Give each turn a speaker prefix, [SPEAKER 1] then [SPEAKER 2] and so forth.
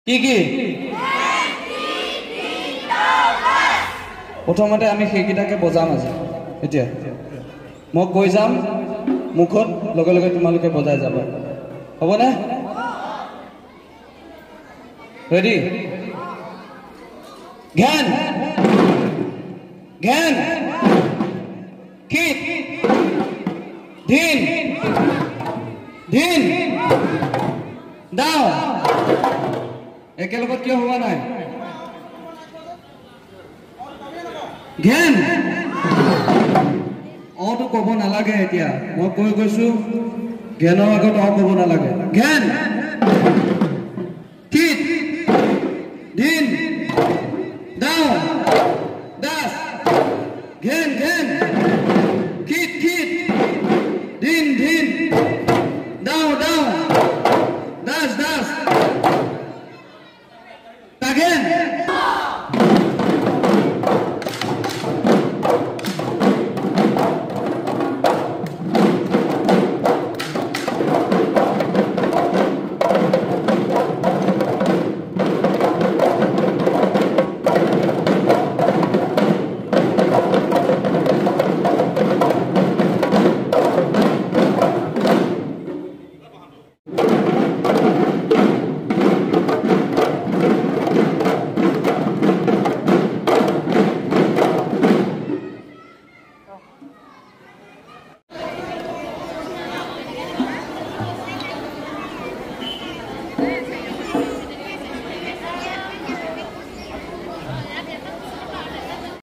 [SPEAKER 1] কি কি প্ৰথমতে আমি সেইকেইটাকে বজাম আজি এতিয়া মই কৈ যাম মুখত লগে লগে তোমালোকে বজাই যাবা হ'বনে ৰেডি জ্ঞান জ্ঞান কিট ধিন ধিন দাও একেলগত কিয় হোৱা নাই জ্ঞান অটো ক'ব নালাগে এতিয়া মই কৈ গৈছো জ্ঞানৰ আগত অ ক'ব নালাগে জ্ঞান